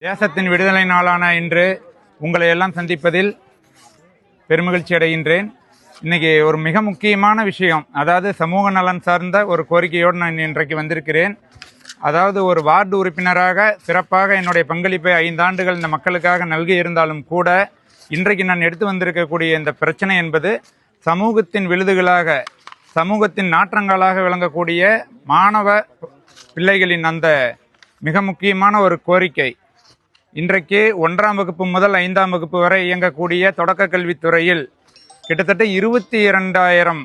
தேசத்தின் விடுதலை நாளான இன்று உங்களை எல்லாம் சந்திப்பதில் பெருமகிழ்ச்சி அடைகின்றேன். இன்னைக்கு ஒரு மிக முக்கியமான விஷயம், அதாவது சமூக நலன் சார்ந்த ஒரு கோரிக்கையோடு நான் இன்றைக்கு வந்திருக்கிறேன். அதாவது ஒரு வார்டு உறுப்பினராக சிறப்பாக என்னுடைய பங்களிப்பை 5 ஆண்டுகள் இந்த மக்களுக்காக நல்கி இருந்தாலும் கூட இன்றைக்கு நான் எடுத்து வந்திருக்கக்கூடிய இந்த பிரச்சனை என்பது சமூகத்தின் விழுதுகளாக, சமூகத்தின் நாற்றங்களாக விளங்கக்கூடிய மாணவ பிள்ளைகளின் அந்த மிக முக்கியமான ஒரு கோரிக்கை. இன்றைக்கு 1ஆம் வகுப்பு முதல் 5ஆம் வகுப்பு வரை இயங்கக்கூடிய தொடக்க கல்வித்துறையில் கிட்டத்தட்ட 22,000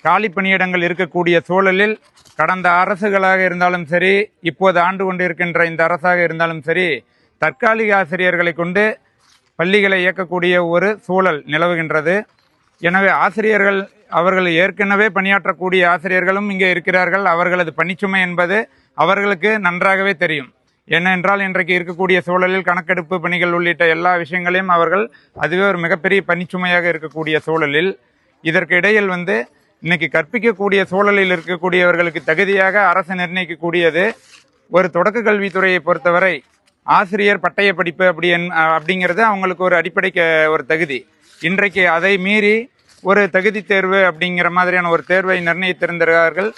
காலி பணியிடங்கள் இருக்கக்கூடிய சூழலில் கடந்த அரசுகளாக இருந்தாலும் சரி, இப்போது ஆண்டு கொண்டு இருக்கின்ற இந்த அரசாக இருந்தாலும் சரி, தற்காலிக ஆசிரியர்களை கொண்டு பள்ளிகளை இயக்கக்கூடிய ஒரு சூழல் நிலவுகின்றது. எனவே ஆசிரியர்கள், அவர்கள் ஏற்கனவே பணியாற்றக்கூடிய ஆசிரியர்களும் இங்கே இருக்கிறார்கள். அவர்களது பணிச்சுமை என்பது அவர்களுக்கு நன்றாகவே தெரியும். ஏனென்றால் இன்றைக்கு இருக்கக்கூடிய சூழலில் கணக்கெடுப்பு பணிகள் உள்ளிட்ட எல்லா விஷயங்களையும் அவர்கள் அதுவே ஒரு மிகப்பெரிய பணிச்சுமையாக இருக்கக்கூடிய சூழலில் இதற்கு இடையில் இன்னைக்கு கற்பிக்கக்கூடிய சூழலில் இருக்கக்கூடியவர்களுக்கு தகுதியாக அரசு நிர்ணயிக்கக்கூடியது ஒரு தொடக்க கல்வித்துறையை பொறுத்தவரை ஆசிரியர் பட்டய படிப்பு அப்படிங்கிறது அவங்களுக்கு ஒரு அடிப்படை ஒரு தகுதி. இன்றைக்கு அதை மீறி ஒரு தகுதி தேர்வு அப்படிங்கிற மாதிரியான ஒரு தேர்வை நிர்ணயித்திருந்தார்கள்.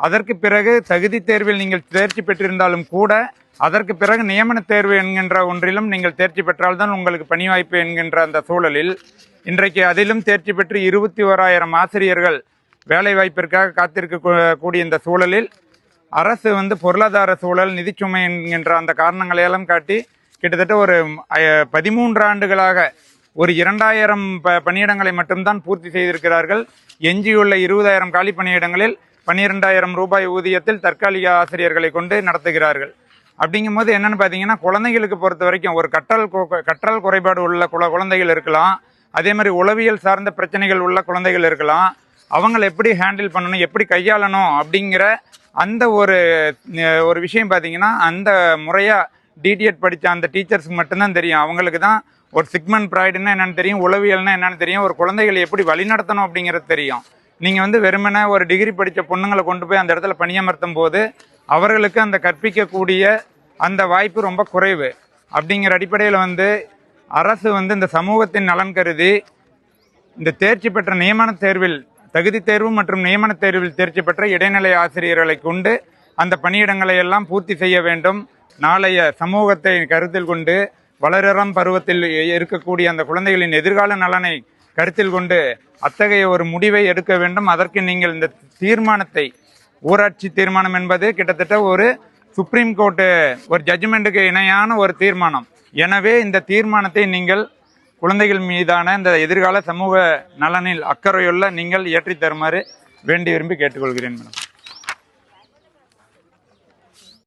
அதற்கு பிறகு தகுதி தேர்வில் நீங்கள் தேர்ச்சி பெற்றிருந்தாலும் கூட அதற்கு பிறகு நியமன தேர்வு என்கின்ற ஒன்றிலும் நீங்கள் தேர்ச்சி பெற்றால்தான் உங்களுக்கு பணி வாய்ப்பு என்கின்ற அந்த சூழலில் இன்றைக்கு அதிலும் தேர்ச்சி பெற்று 21,000 ஆசிரியர்கள் வேலை வாய்ப்பிற்காக காத்திருக்கக்கூடிய இந்த சூழலில் அரசு பொருளாதார சூழல், நிதிச்சுமை என்கின்ற அந்த காரணங்களையெல்லாம் காட்டி கிட்டத்தட்ட ஒரு 13 ஆண்டுகளாக ஒரு 2,000 பணியிடங்களை மட்டும்தான் பூர்த்தி செய்திருக்கிறார்கள். எஞ்சியுள்ள 20,000 காலி பணியிடங்களில் 12,000 ரூபாய் ஊதியத்தில் தற்காலிக ஆசிரியர்களை கொண்டு நடத்துகிறார்கள். அப்படிங்கும்போது என்னன்னு பார்த்தீங்கன்னா, குழந்தைகளுக்கு பொறுத்த வரைக்கும் ஒரு கற்றல் குறைபாடு உள்ள குழந்தைகள் இருக்கலாம், அதே மாதிரி உளவியல் சார்ந்த பிரச்சனைகள் உள்ள குழந்தைகள் இருக்கலாம். அவங்களை எப்படி ஹேண்டில் பண்ணணும், எப்படி கையாளணும் அப்படிங்கிற அந்த ஒரு விஷயம் பார்த்தீங்கன்னா, அந்த முறையாக டிடிஎட் படித்த அந்த டீச்சர்ஸுக்கு மட்டும்தான் தெரியும். அவங்களுக்கு தான் ஒரு சிக்மன் ப்ராய்டுன்னா என்னென்னு தெரியும், உளவியல்னா என்னென்னு தெரியும், ஒரு குழந்தைகளை எப்படி வழிநடத்தணும் அப்படிங்கிறது தெரியும். நீங்கள் வெறுமனே ஒரு டிகிரி படித்த பொண்ணுங்களை கொண்டு போய் அந்த இடத்துல பணியமர்த்தும் போது அவர்களுக்கு அந்த கற்பிக்கக்கூடிய அந்த வாய்ப்பு ரொம்ப குறைவு. அப்படிங்கிற அடிப்படையில் அரசு இந்த சமூகத்தின் நலன் கருதி இந்த தேர்ச்சி பெற்ற நியமன தேர்வில், தகுதி தேர்வு மற்றும் நியமன தேர்வில் தேர்ச்சி பெற்ற இடைநிலை ஆசிரியர்களை கொண்டு அந்த பணியிடங்களை எல்லாம் பூர்த்தி செய்ய வேண்டும். நாளைய சமூகத்தை கருத்தில் கொண்டு வளரிளம் பருவத்தில் இருக்கக்கூடிய அந்த குழந்தைகளின் எதிர்கால நலனை கருத்தில் கொண்டு அத்தகைய ஒரு முடிவை எடுக்க வேண்டும். அதற்கு நீங்கள் இந்த தீர்மானத்தை, ஊராட்சி தீர்மானம் என்பது கிட்டத்தட்ட ஒரு சுப்ரீம் கோர்ட்டு ஒரு ஜட்ஜ்மெண்ட்டுக்கு இணையான ஒரு தீர்மானம். எனவே இந்த தீர்மானத்தை நீங்கள் குழந்தைகள் மீதான இந்த எதிர்கால சமூக நலனில் அக்கறையுள்ள நீங்கள் ஏற்றி தருமாறு வேண்டி விரும்பி கேட்டுக்கொள்கிறேன் மேடம்.